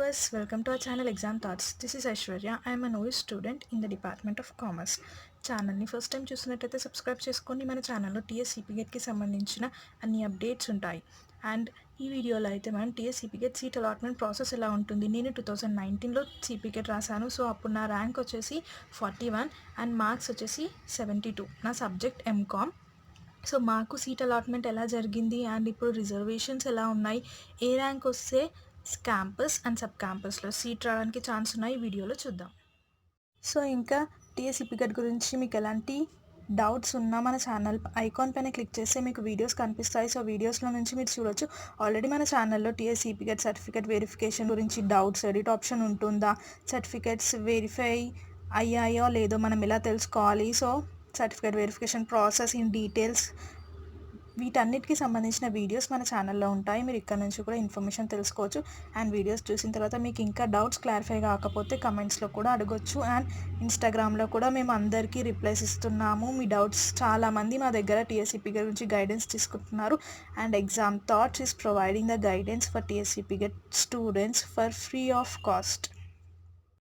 viewers, welcome to our channel Exam Thoughts. This is Aishwarya. I am a novice student in the Department of Commerce. ఛానల్ని first time చూసినట్టయితే subscribe చేసుకోండి. మన ఛానల్లో TS సిపిగెట్కి సంబంధించిన అన్ని updates ఉంటాయి. And ఈ వీడియోలో అయితే మనం టీఎస్ సిపిగెట్ సీట్ అలాట్మెంట్ ప్రాసెస్ ఎలా ఉంటుంది. నేను 2019లో సిపిగెట్ రాశాను. సో అప్పుడు నా ర్యాంక్ వచ్చేసి 41 అండ్ మార్క్స్ వచ్చేసి 72. నా సబ్జెక్ట్ ఎంకామ్. సో మాకు సీట్ అలాట్మెంట్ ఎలా జరిగింది అండ్ ఇప్పుడు రిజర్వేషన్స్ ఎలా ఉన్నాయి, ఏ ర్యాంక్ వస్తే క్యాంపస్ అండ్ సబ్ క్యాంపస్లో సీట్ రావడానికి ఛాన్స్ ఉన్నాయి వీడియోలో చూద్దాం. సో ఇంకా టీఎస్ సిపిగెట్ గురించి మీకు ఎలాంటి డౌట్స్ ఉన్నా మన ఛానల్ ఐకాన్ పైన క్లిక్ చేస్తే మీకు వీడియోస్ కనిపిస్తాయి. సో వీడియోస్లో నుంచి మీరు చూడొచ్చు. ఆల్రెడీ మన ఛానల్లో టీఎస్ సిపిగెట్ సర్టిఫికేట్ వెరిఫికేషన్ గురించి డౌట్స్, ఎడిట్ ఆప్షన్ ఉంటుందా, సర్టిఫికేట్స్ వెరిఫై అయ్యాయో లేదో మనం ఎలా తెలుసుకోవాలి, so certificate verification process in details, వీటన్నిటికీ సంబంధించిన వీడియోస్ మన ఛానల్లో ఉంటాయి. మీరు ఇక్కడ నుంచి కూడా ఇన్ఫర్మేషన్ తెలుసుకోవచ్చు. అండ్ వీడియోస్ చూసిన తర్వాత మీకు ఇంకా డౌట్స్ క్లారిఫై కాకపోతే కమెంట్స్లో కూడా అడగొచ్చు. అండ్ ఇన్స్టాగ్రామ్లో కూడా మేము అందరికీ రిప్లైస్ ఇస్తున్నాము. మీ డౌట్స్ చాలామంది మా దగ్గర టీఎస్సిపిగెట్ గురించి గైడెన్స్ తీసుకుంటున్నారు. And exam thoughts is providing the guidance for TS CPGET students for free of cost.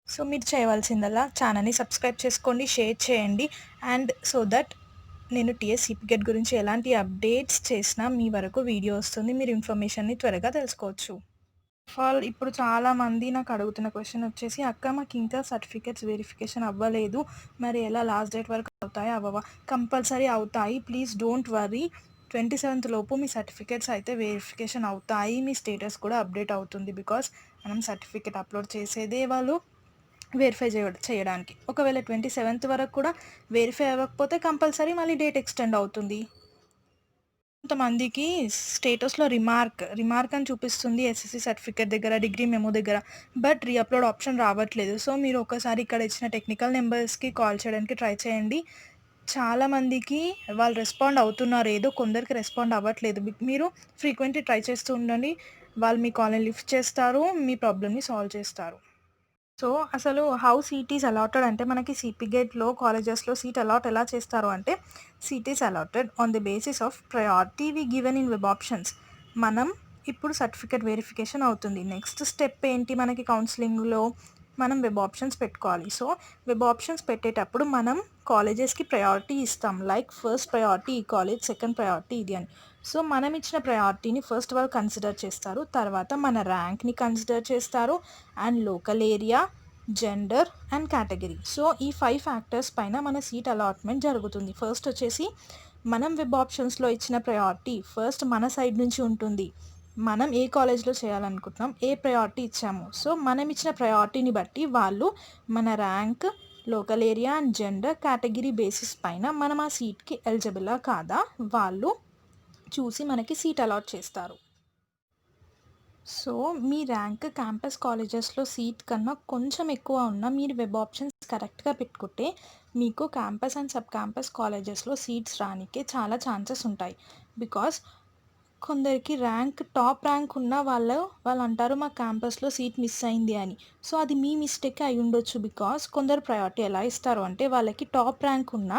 So మీరు చేయవలసిందల్లా ఛానల్ని సబ్స్క్రైబ్ చేసుకోండి, షేర్ చేయండి. అండ్ సో దట్ నేను టీఎస్ సిపిగెట్ గురించి ఎలాంటి అప్డేట్స్ చేసినా మీ వరకు వీడియో వస్తుంది, మీరు ఇన్ఫర్మేషన్ని త్వరగా తెలుసుకోవచ్చు. ఇప్పుడు చాలామంది నాకు అడుగుతున్న క్వశ్చన్ వచ్చేసి, అక్క మాకు ఇంకా సర్టిఫికేట్స్ వెరిఫికేషన్ అవ్వలేదు, మరి ఎలా లాస్ట్ డేట్ వరకు అవుతాయి అవ్వవా? కంపల్సరీ అవుతాయి, ప్లీజ్ డోంట్ వర్రీ. 27th లోపు మీ సర్టిఫికేట్స్ అయితే వెరిఫికేషన్ అవుతాయి, మీ స్టేటస్ కూడా అప్డేట్ అవుతుంది. బికాస్ మనం సర్టిఫికేట్ అప్లోడ్ చేసేదే వాళ్ళు వెరిఫై చేయడానికి. ఒకవేళ 27th వరకు కూడా వెరిఫై అవ్వకపోతే కంపల్సరీ మళ్ళీ డేట్ ఎక్స్టెండ్ అవుతుంది. కొంతమందికి స్టేటస్లో రిమార్క్ అని చూపిస్తుంది ఎస్ఎస్సి సర్టిఫికేట్ దగ్గర, డిగ్రీ మెమో దగ్గర, బట్ రీఅప్లోడ్ ఆప్షన్ రావట్లేదు. సో మీరు ఒకసారి ఇక్కడ ఇచ్చిన టెక్నికల్ నెంబర్స్కి కాల్ చేయడానికి ట్రై చేయండి. చాలామందికి వాళ్ళు రెస్పాండ్ అవుతున్నారు, ఏదో కొందరికి రెస్పాండ్ అవ్వట్లేదు. మీరు ఫ్రీక్వెంట్లీ ట్రై చేస్తూ ఉండండి, వాళ్ళు మీ కాల్ని లిఫ్ట్ చేస్తారు, మీ ప్రాబ్లమ్ని సాల్వ్ చేస్తారు. సో అసలు హౌ సీట్ ఈస్ అలాటెడ్ అంటే, మనకి సిపిగెట్లో కాలేజెస్లో సీట్ అలాట్ ఎలా చేస్తారు అంటే, seat is allotted on the basis of priority we given in web options. మనం ఇప్పుడు సర్టిఫికేట్ వెరిఫికేషన్ అవుతుంది. నెక్స్ట్ స్టెప్ ఏంటి, మనకి కౌన్సిలింగ్లో మనం వెబ్ ఆప్షన్స్ పెట్టుకోవాలి. సో వెబ్ ఆప్షన్స్ పెట్టేటప్పుడు మనం కాలేజెస్కి ప్రయారిటీ ఇస్తాం, లైక్ ఫస్ట్ ప్రయారిటీ ఈ కాలేజ్, సెకండ్ ప్రయారిటీ ఇది అని. సో మనం ఇచ్చిన ప్రయారిటీని ఫస్ట్ వాళ్ళు కన్సిడర్ చేస్తారు, తర్వాత మన ర్యాంక్ని కన్సిడర్ చేస్తారు, and local area, gender and category. So ఈ 5 ఫ్యాక్టర్స్ పైన మన సీట్ అలాట్మెంట్ జరుగుతుంది. ఫస్ట్ వచ్చేసి మనం వెబ్ ఆప్షన్స్లో ఇచ్చిన ప్రయారిటీ ఫస్ట్ మన సైడ్ నుంచి ఉంటుంది. మనం ఏ కాలేజ్లో చేయాలనుకుంటున్నాం, ఏ ప్రయారిటీ ఇచ్చాము, సో మనం ఇచ్చిన ప్రయారిటీని బట్టి వాళ్ళు మన rank, local area and gender, category basis పైన మనం ఆ సీట్కి ఎలిజిబులా కాదా వాళ్ళు చూసి మనకి సీట్ అలాట్ చేస్తారు. సో మీ ర్యాంక్ క్యాంపస్ కాలేజెస్లో సీట్ కన్నా కొంచెం ఎక్కువ ఉన్నా మీరు వెబ్ ఆప్షన్స్ కరెక్ట్గా పెట్టుకుంటే మీకు క్యాంపస్ అండ్ సబ్ క్యాంపస్ కాలేజెస్లో సీట్స్ రానికే చాలా ఛాన్సెస్ ఉంటాయి. బికాస్ కొందరికి టాప్ ర్యాంక్ ఉన్న వాళ్ళు అంటారు మా క్యాంపస్లో సీట్ మిస్ అయింది అని. సో అది మీ మిస్టేక్ అయి ఉండొచ్చు. బికాస్ కొందరు ప్రయారిటీ ఎలా ఇస్తారు అంటే, వాళ్ళకి టాప్ ర్యాంక్ ఉన్న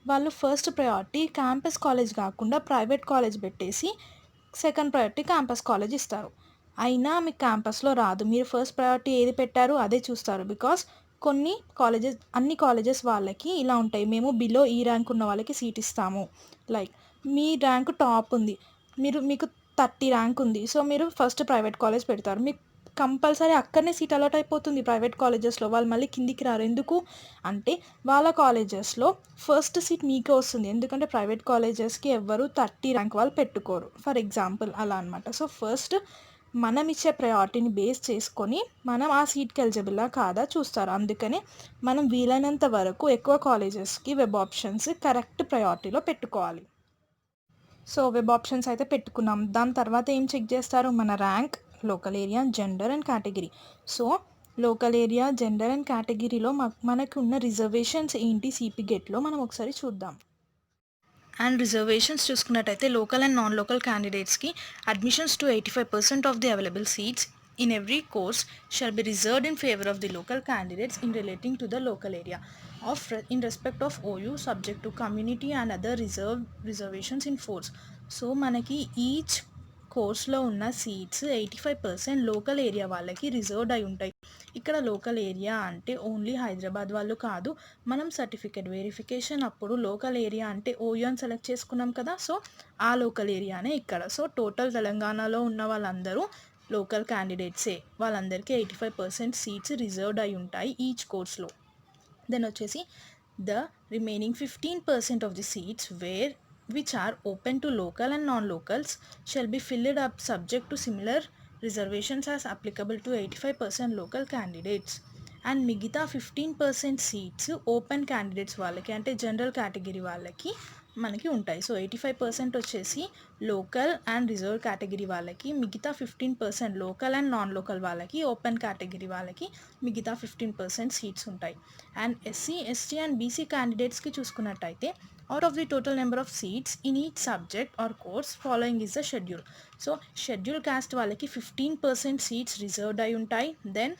వాళ్ళు ఫస్ట్ ప్రయారిటీ క్యాంపస్ కాలేజ్ కాకుండా ప్రైవేట్ కాలేజ్ పెట్టేసి సెకండ్ ప్రయారిటీ క్యాంపస్ కాలేజ్ ఇస్తారు. అయినా మీకు క్యాంపస్లో రాదు, మీరు ఫస్ట్ ప్రయారిటీ ఏది పెట్టారు అదే చూస్తారు. బికాస్ అన్ని కాలేజెస్ వాళ్ళకి ఇలా ఉంటాయి, మేము బిలో ఈ ర్యాంక్ ఉన్న వాళ్ళకి సీట్ ఇస్తాము. లైక్ మీ ర్యాంక్ టాప్ ఉంది, మీకు 30 ర్యాంక్ ఉంది, సో మీరు ఫస్ట్ ప్రైవేట్ కాలేజ్ పెడతారు, మీకు కంపల్సరీ అక్కడనే సీట్ అలాట్ అయిపోతుంది ప్రైవేట్ కాలేజెస్లో. వాళ్ళు మళ్ళీ కిందికి రారు. ఎందుకు అంటే వాళ్ళ కాలేజెస్లో ఫస్ట్ సీట్ మీకే వస్తుంది, ఎందుకంటే ప్రైవేట్ కాలేజెస్కి ఎవ్వరు 30 ర్యాంక్ వాళ్ళు పెట్టుకోరు, ఫర్ ఎగ్జాంపుల్ అలా అనమాట. సో ఫస్ట్ మనం ఇచ్చే ప్రయారిటీని బేస్ చేసుకొని మనం ఆ సీట్కి ఎలిజిబుల్లా కాదా చూస్తారు. అందుకని మనం వీలైనంత వరకు ఎక్కువ కాలేజెస్కి వెబ్ ఆప్షన్స్ కరెక్ట్ ప్రయారిటీలో పెట్టుకోవాలి. సో వెబ్ ఆప్షన్స్ అయితే పెట్టుకున్నాం, దాని తర్వాత ఏం చెక్ చేస్తారు, మన rank, local area, gender and category. So local area, gender and కేటగిరీలో మనకు ఉన్న రిజర్వేషన్స్ ఏంటి సిపిగెట్లో మనం ఒకసారి చూద్దాం. అండ్ రిజర్వేషన్స్ చూసుకున్నట్టయితే లోకల్ అండ్ నాన్ లోకల్ క్యాండిడేట్స్కి admissions to 85% of the available seats in every course shall be reserved in favor of the local candidates in relating to the local area in respect of OU subject to community and other reservations in force. So మనకి each కోర్స్లో ఉన్న seats 85% local area వాళ్ళకి reserved అయి ఉంటాయి. ఇక్కడ local area అంటే only Hyderabad వాళ్ళు కాదు. మనం సర్టిఫికేట్ వెరిఫికేషన్ అప్పుడు లోకల్ ఏరియా అంటే ఓయూ అని సెలెక్ట్ చేసుకున్నాం కదా, సో ఆ లోకల్ ఏరియానే ఇక్కడ. సో టోటల్ తెలంగాణలో ఉన్న వాళ్ళందరూ లోకల్ క్యాండిడేట్సే. వాళ్ళందరికీ 85% సీట్స్ రిజర్వ్డ్ అయి ఉంటాయి ఈచ్ కోర్స్లో. దెన్ వచ్చేసి the remaining 15% of the seats which are open to local and non-locals shall be filled up subject to similar reservations as applicable to 85% local candidates. And మిగతా 15% seats open candidates వాళ్ళకి అంటే general category వాళ్ళకి మనకి ఉంటాయి. So 85% వచ్చేసి local and reserve category వాళ్ళకి, మిగతా 15% local and non local వాళ్ళకి, ఓపెన్ కేటగిరీ వాళ్ళకి మిగతా 15% సీట్స్ ఉంటాయి. And SC, ST and BC క్యాండిడేట్స్కి చూసుకున్నట్టయితే out of the total number of seats in each subject or course following is the schedule. So schedule caste వాళ్ళకి 15% seats reserved అయి ఉంటాయి. Then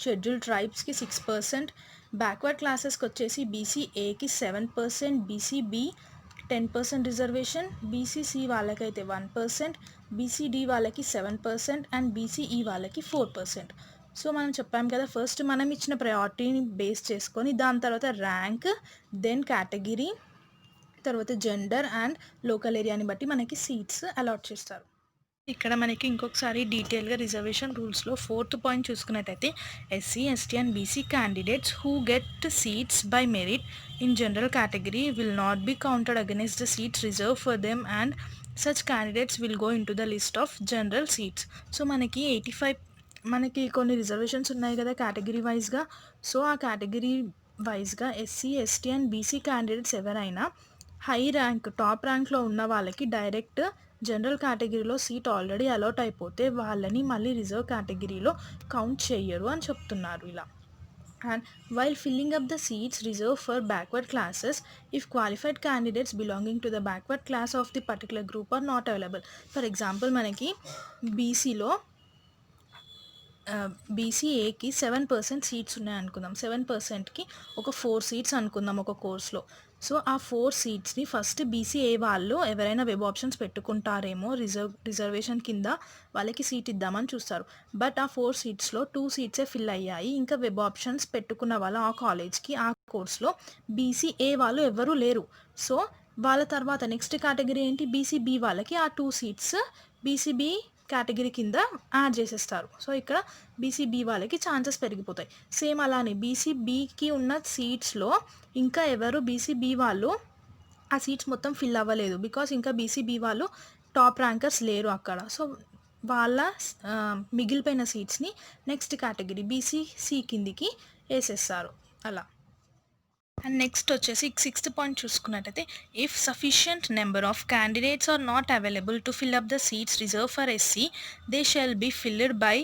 schedule ట్రైబ్స్కి 6%, backward క్లాసెస్కి వచ్చేసి బీసీఏకి 7%, బీసీబీ 10% రిజర్వేషన్, బీసీసీ వాళ్ళకైతే 1%, BCD వాళ్ళకి 7% and BCE వాళ్ళకి 4%. సో మనం చెప్పాం కదా, ఫస్ట్ మనం ఇచ్చిన ప్రయారిటీని బేస్ చేసుకొని దాని తర్వాత ర్యాంక్, దెన్ కేటగిరీ, తర్వాత జెండర్ అండ్ లోకల్ ఏరియాని బట్టి మనకి సీట్స్ అలాట్ చేస్తారు. ఇక్కడ మనకి ఇంకొకసారి డీటెయిల్గా రిజర్వేషన్ రూల్స్లో 4th పాయింట్ చూసుకున్నట్టయితే SC, ST and BC candidates who get seats by merit in general category will not be counted against the seats reserve for them and such candidates will go in to the list of general seats. So మనకి 85 మనకి కొన్ని reservations ఉన్నాయి కదా category వైజ్గా. So ఆ category వైజ్గా SC, ST and BC candidates ఎవరైనా high rank top ర్యాంక్లో ఉన్న వాళ్ళకి డైరెక్ట్ జనరల్ కేటగిరీలో సీట్ ఆల్రెడీ అలాట్ అయిపోతే వాళ్ళని మళ్ళీ రిజర్వ్ కేటగిరీలో కౌంట్ చేయరు అని చెప్తున్నారు ఇలా. And while filling up the seats reserve for backward classes if qualified candidates belonging to the backward class of the particular group are not available. For example మనకి బీసీలో బీసీఏకి 7% సీట్స్ ఉన్నాయి అనుకుందాం. 7%కి ఒక 4 సీట్స్ అనుకుందాం ఒక కోర్స్లో. సో ఆ 4 సీట్స్ని ఫస్ట్ బీసీఏ వాళ్ళు ఎవరైనా వెబ్ ఆప్షన్స్ పెట్టుకుంటారేమో రిజర్వేషన్ కింద వాళ్ళకి సీట్ ఇద్దామని చూస్తారు. బట్ ఆ 4 సీట్స్లో 2 సీట్సే ఫిల్ అయ్యాయి. ఇంకా వెబ్ ఆప్షన్స్ పెట్టుకున్న వాళ్ళు ఆ కాలేజ్కి ఆ కోర్స్లో బీసీఏ వాళ్ళు ఎవరూ లేరు. సో వాళ్ళ తర్వాత నెక్స్ట్ కేటగిరీ ఏంటి, బీసీబీ వాళ్ళకి ఆ 2 సీట్స్ బీసీబీ కేటగిరీ కింద యాడ్ చేసేస్తారు. సో ఇక్కడ బీసీబీ వాళ్ళకి ఛాన్సెస్ పెరిగిపోతాయి. సేమ్ అలానే బీసీబీకి ఉన్న సీట్స్లో ఇంకా ఎవరు బీసీబీ వాళ్ళు ఆ సీట్స్ మొత్తం ఫిల్ అవ్వలేదు, బికాస్ ఇంకా బీసీబీ వాళ్ళు టాప్ ర్యాంకర్స్ లేరు అక్కడ. సో వాళ్ళ మిగిలిపోయిన సీట్స్ని నెక్స్ట్ కేటగిరీ బీసీసీ కిందికి వేసేస్తారు అలా. అండ్ నెక్స్ట్ వచ్చేసి 6th పాయింట్ చూసుకున్నట్టయితే if sufficient number of candidates are not available to fill up the seats reserve for SC they shall be filled by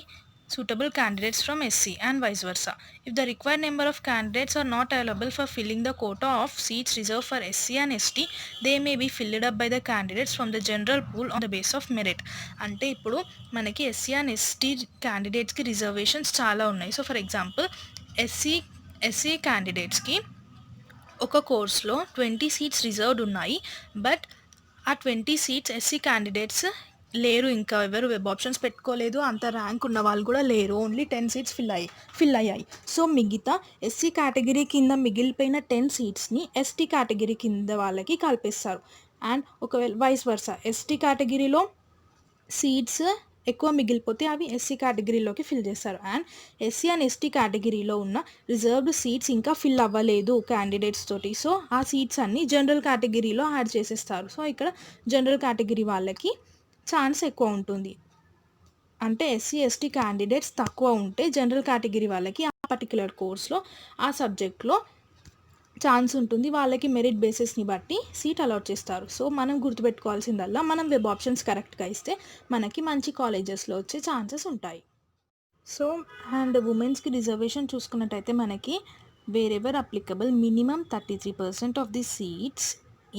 suitable candidates from SC and vice versa. If the required number of candidates are not available for filling the quota of seats reserved for SC and ST, they may be filled up by the candidates from the general pool on the basis of merit. అంటే ఇప్పుడు మనకి SC and ST క్యాండిడేట్స్కి reservations చాలా ఉన్నాయి. So for example SC క్యాండిడేట్స్కి ఒక కోర్స్లో 20 seats reserved ఉన్నాయి. బట్ ఆ 20 సీట్స్ ఎస్సీ క్యాండిడేట్స్ లేరు, ఇంకా ఎవరు వెబ్ ఆప్షన్స్ పెట్టుకోలేదు, అంత ర్యాంక్ ఉన్న వాళ్ళు కూడా లేరు, ఓన్లీ 10 సీట్స్ ఫిల్ అయ్యాయి. సో మిగతా ఎస్సీ కేటగిరీ కింద మిగిలిపోయిన 10 సీట్స్ని ఎస్టీ కేటగిరీ కింద వాళ్ళకి కల్పిస్తారు. అండ్ ఒకవేళ వైస్ వర్సా ఎస్టీ కేటగిరీలో సీట్స్ ఎక్కువ మిగిలిపోతే అవి ఎస్సీ కేటగిరీలోకి ఫిల్ చేస్తారు. అండ్ ఎస్సీ అండ్ ఎస్టీ కేటగిరీలో ఉన్న రిజర్వ్డ్ సీట్స్ ఇంకా ఫిల్ అవ్వలేదు క్యాండిడేట్స్ తోటి, సో ఆ సీట్స్ అన్నీ జనరల్ కేటగిరీలో యాడ్ చేసేస్తారు. సో ఇక్కడ జనరల్ కేటగిరీ వాళ్ళకి ఛాన్స్ ఎక్కువ ఉంటుంది. అంటే ఎస్సీ ఎస్టీ క్యాండిడేట్స్ తక్కువ ఉంటే జనరల్ కేటగిరీ వాళ్ళకి ఆ పర్టికులర్ కోర్స్లో ఆ సబ్జెక్ట్లో ఛాన్స్ ఉంటుంది, వాళ్ళకి మెరిట్ బేసిస్ని బట్టి సీట్ అలాట్ చేస్తారు. సో మనం గుర్తుపెట్టుకోవాల్సిందల్లా మనం వెబ్ ఆప్షన్స్ కరెక్ట్గా ఇస్తే మనకి మంచి కాలేజెస్లో వచ్చే ఛాన్సెస్ ఉంటాయి. సో అండ్ ఉమెన్స్కి రిజర్వేషన్ చూసుకున్నట్టయితే మనకి wherever applicable minimum 33% of the seats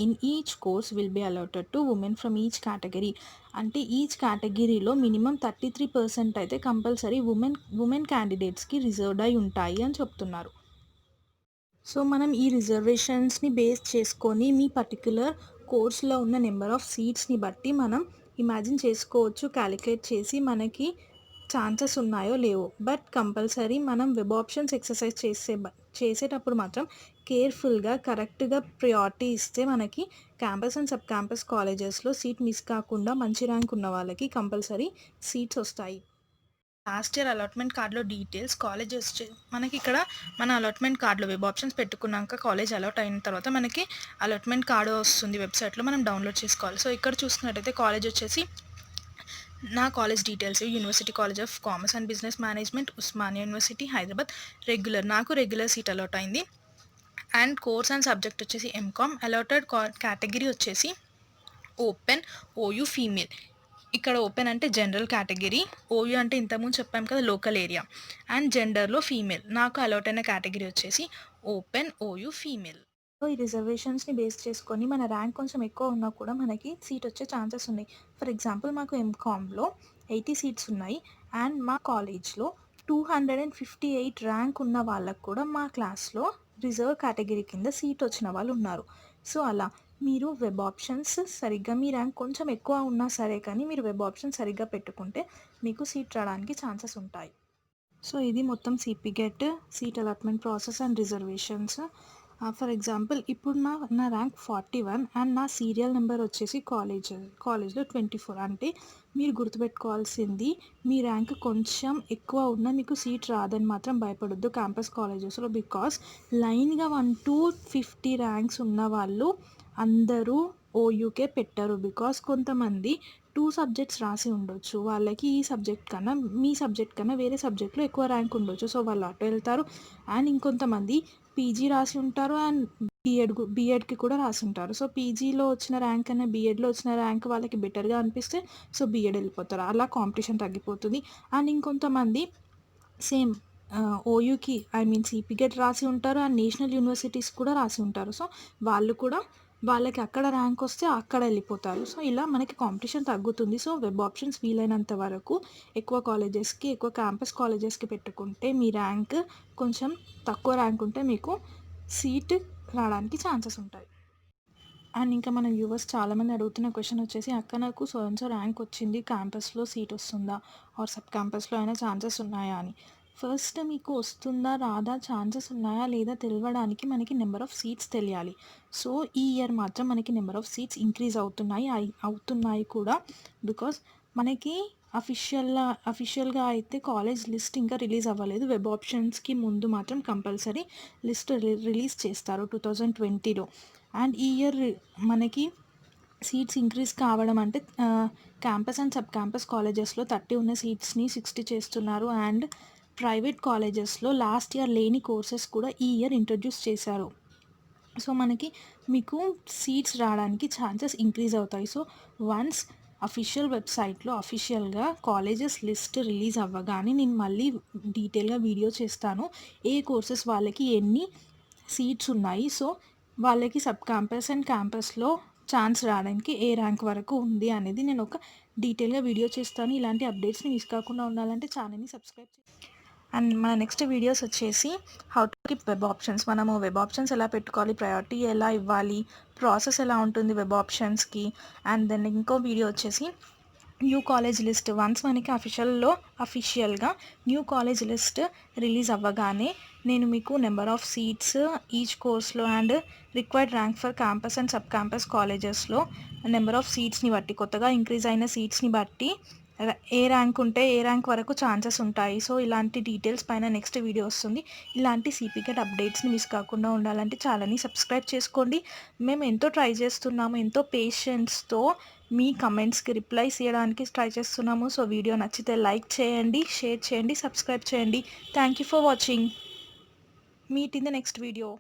in each course will be allotted to women from each category. అంటే ఈచ్ కేటగిరీలో మినిమం 33% అయితే కంపల్సరీ ఉమెన్ క్యాండిడేట్స్కి రిజర్వ్డ్ అయి ఉంటాయి అని చెప్తున్నారు. సో మనం ఈ రిజర్వేషన్స్ని బేస్ చేసుకొని మీ పర్టిక్యులర్ కోర్స్లో ఉన్న నెంబర్ ఆఫ్ సీట్స్ని బట్టి మనం ఇమాజిన్ చేసుకోవచ్చు క్యాలిక్యులేట్ చేసి మనకి ఛాన్సెస్ ఉన్నాయో లేవో. బట్ కంపల్సరీ మనం వెబ్ ఆప్షన్స్ ఎక్సర్సైజ్ చేసేటప్పుడు మాత్రం కేర్ఫుల్గా కరెక్ట్గా ప్రియారిటీ ఇస్తే మనకి క్యాంపస్ అండ్ సబ్ క్యాంపస్ కాలేజెస్లో సీట్ మిస్ కాకుండా మంచి ర్యాంక్ ఉన్న వాళ్ళకి కంపల్సరీ సీట్స్ వస్తాయి. లాస్ట్ ఇయర్ అలాట్మెంట్ కార్డ్లో డీటెయిల్స్ కాలేజెస్ మనకి ఇక్కడ మన అలాట్మెంట్ కార్డులో వెబ్ ఆప్షన్స్ పెట్టుకున్నాక కాలేజ్ అలాట్ అయిన తర్వాత మనకి అలాట్మెంట్ కార్డు వస్తుంది వెబ్సైట్లో, మనం డౌన్లోడ్ చేసుకోవాలి. సో ఇక్కడ చూసుకున్నట్టయితే కాలేజ్ వచ్చేసి నా college details university college of commerce and business management Osmania university Hyderabad నాకు రెగ్యులర్ సీట్ అలాట్ అయింది. అండ్ కోర్స్ అండ్ సబ్జెక్ట్ వచ్చేసి ఎంకామ్. అలాటెడ్ కేటగిరీ వచ్చేసి ఓపెన్ ఓయూ ఫీమేల్. ఇక్కడ ఓపెన్ అంటే జనరల్ కేటగిరీ, ఓయూ అంటే ఇంతకుముందు చెప్పాం కదా లోకల్ ఏరియా, అండ్ జెండర్లో ఫీమేల్. నాకు అలాట్ అయిన కేటగిరీ వచ్చేసి ఓపెన్ ఓయూ ఫీమేల్. సో ఈ రిజర్వేషన్స్ని బేస్ చేసుకొని మన ర్యాంక్ కొంచెం ఎక్కువ ఉన్నా కూడా మనకి సీట్ వచ్చే ఛాన్సెస్ ఉన్నాయి. ఫర్ ఎగ్జాంపుల్ మాకు ఎంకామ్లో 80 సీట్స్ ఉన్నాయి అండ్ మా కాలేజ్లో 258 ర్యాంక్ ఉన్న వాళ్ళకు కూడా మా క్లాస్లో రిజర్వ్ కేటగిరీ కింద సీట్ వచ్చిన వాళ్ళు ఉన్నారు. సో అలా మీరు వెబ్ ఆప్షన్స్ సరిగ్గా మీ ర్యాంక్ కొంచెం ఎక్కువ ఉన్నా సరే కానీ మీరు వెబ్ ఆప్షన్ సరిగ్గా పెట్టుకుంటే మీకు సీట్ రావడానికి ఛాన్సెస్ ఉంటాయి. సో ఇది మొత్తం CP get, seat allotment process and reservations. For example ఇప్పుడు నా ర్యాంక్ 41 అండ్ నా సీరియల్ నెంబర్ వచ్చేసి కాలేజ్లో 24. అంటే మీరు గుర్తుపెట్టుకోవాల్సింది మీ ర్యాంక్ కొంచెం ఎక్కువ ఉన్నా మీకు సీట్ రాదని మాత్రం భయపడొద్దు క్యాంపస్ కాలేజెస్లో. బికాస్ లైన్గా 1 to 50 ర్యాంక్స్ ఉన్న వాళ్ళు అందరూ ఓయూకే పెట్టరు. బికాస్ కొంతమంది 2 సబ్జెక్ట్స్ రాసి ఉండొచ్చు, వాళ్ళకి ఈ సబ్జెక్ట్ కన్నా మీ సబ్జెక్ట్ కన్నా వేరే సబ్జెక్ట్లో ఎక్కువ ర్యాంక్ ఉండొచ్చు, సో వాళ్ళు అటు వెళ్తారు. అండ్ ఇంకొంతమంది పీజీ రాసి ఉంటారు అండ్ బీఎడ్కి కూడా రాసి ఉంటారు. సో పీజీలో వచ్చిన ర్యాంక్ కన్నా బీఎడ్లో వచ్చిన ర్యాంక్ వాళ్ళకి బెటర్గా అనిపిస్తే సో బీఎడ్ వెళ్ళిపోతారు. అలా కాంపిటీషన్ తగ్గిపోతుంది. అండ్ ఇంకొంతమంది సేమ్ ఓయూకి సిపి గెట్ రాసి ఉంటారు అండ్ నేషనల్ యూనివర్సిటీస్ కూడా రాసి ఉంటారు. సో వాళ్ళు కూడా వాళ్ళకి అక్కడ ర్యాంక్ వస్తే అక్కడ వెళ్ళిపోతారు. సో ఇలా మనకి కాంపిటీషన్ తగ్గుతుంది. సో వెబ్ ఆప్షన్స్ వీలైనంత వరకు ఎక్కువ కాలేజెస్కి, ఎక్కువ క్యాంపస్ కాలేజెస్కి పెట్టుకుంటే మీ ర్యాంక్ కొంచెం తక్కువ ర్యాంక్ ఉంటే మీకు సీట్ రావడానికి ఛాన్సెస్ ఉంటాయి. అండ్ ఇంకా మన వ్యూవర్స్ చాలామంది అడుగుతున్న క్వశ్చన్ వచ్చేసి అక్క నాకు సో అండ్ సో ర్యాంక్ వచ్చింది, క్యాంపస్లో సీట్ వస్తుందా ఆర్ సబ్ క్యాంపస్లో అయినా ఛాన్సెస్ ఉన్నాయా అని. ఫస్ట్ మీకు వస్తుందా రాదా ఛాన్సెస్ ఉన్నాయా లేదా తెలియడానికి మనకి నెంబర్ ఆఫ్ సీట్స్ తెలియాలి. సో ఈ ఇయర్ మాత్రం మనకి నెంబర్ ఆఫ్ సీట్స్ ఇంక్రీజ్ అవుతున్నాయి కూడా. బికాస్ మనకి అఫీషియల్గా అయితే కాలేజ్ లిస్ట్ ఇంకా రిలీజ్ అవ్వలేదు. వెబ్ ఆప్షన్స్కి ముందు మాత్రం కంపల్సరీ లిస్ట్ రిలీజ్ చేస్తారు 2020లో. అండ్ ఈ ఇయర్ మనకి సీట్స్ ఇంక్రీజ్ కావడం అంటే క్యాంపస్ అండ్ సబ్ క్యాంపస్ కాలేజెస్లో 30 ఉన్న సీట్స్ని 60 చేస్తున్నారు. అండ్ ప్రైవేట్ కాలేజెస్లో లాస్ట్ ఇయర్ లేని కోర్సెస్ కూడా ఈ ఇయర్ ఇంట్రడ్యూస్ చేశారు. సో మనకి మీకు సీట్స్ రావడానికి ఛాన్సెస్ ఇంక్రీజ్ అవుతాయి. సో వన్స్ అఫీషియల్ వెబ్సైట్లో అఫీషియల్గా కాలేజెస్ లిస్ట్ రిలీజ్ అవ్వగానే నేను మళ్ళీ డీటెయిల్గా వీడియో చేస్తాను ఏ కోర్సెస్ వాళ్ళకి ఎన్ని సీట్స్ ఉన్నాయి, సో వాళ్ళకి సబ్ క్యాంపస్ అండ్ క్యాంపస్లో ఛాన్స్ రావడానికి ఏ ర్యాంక్ వరకు ఉంది అనేది నేను ఒక డీటెయిల్గా వీడియో చేస్తాను. ఇలాంటి అప్డేట్స్ని మిస్ కాకుండా ఉండాలంటే ఛానల్ని సబ్స్క్రైబ్ చేయండి. అండ్ మన నెక్స్ట్ వీడియోస్ వచ్చేసి how to keep web options. మనము వెబ్ ఆప్షన్స్ ఎలా పెట్టుకోవాలి, ప్రయారిటీ ఎలా ఇవ్వాలి, ప్రాసెస్ ఎలా ఉంటుంది వెబ్ ఆప్షన్స్కి. అండ్ దెన్ ఇంకో వీడియో వచ్చేసి న్యూ కాలేజ్ లిస్ట్. వన్స్ మనకి అఫీషియల్గా న్యూ కాలేజ్ లిస్ట్ రిలీజ్ అవ్వగానే నేను మీకు నెంబర్ ఆఫ్ సీట్స్ ఈచ్ కోర్స్లో and required rank for campus and sub campus కాలేజెస్లో నెంబర్ ఆఫ్ సీట్స్ని బట్టి, కొత్తగా ఇంక్రీజ్ అయిన సీట్స్ని బట్టి ఏ ర్యాంక్ ఉంటే ఏ ర్యాంక్ వరకు ఛాన్సెస్ ఉంటాయి. సో ఇలాంటి డీటెయిల్స్ పైన నెక్స్ట్ వీడియో వస్తుంది. ఇలాంటి సిపి గెట్ అప్డేట్స్ని మిస్ కాకుండా ఉండాలంటే ఛానల్ని సబ్స్క్రైబ్ చేసుకోండి. మేము ఎంతో ట్రై చేస్తున్నాము, ఎంతో పేషెన్స్తో మీ కమెంట్స్కి రిప్లైస్ ఇవ్వడానికి ట్రై చేస్తున్నాము. సో వీడియో నచ్చితే లైక్ చేయండి, షేర్ చేయండి, సబ్స్క్రైబ్ చేయండి. Thank you for watching. Meet in the next video.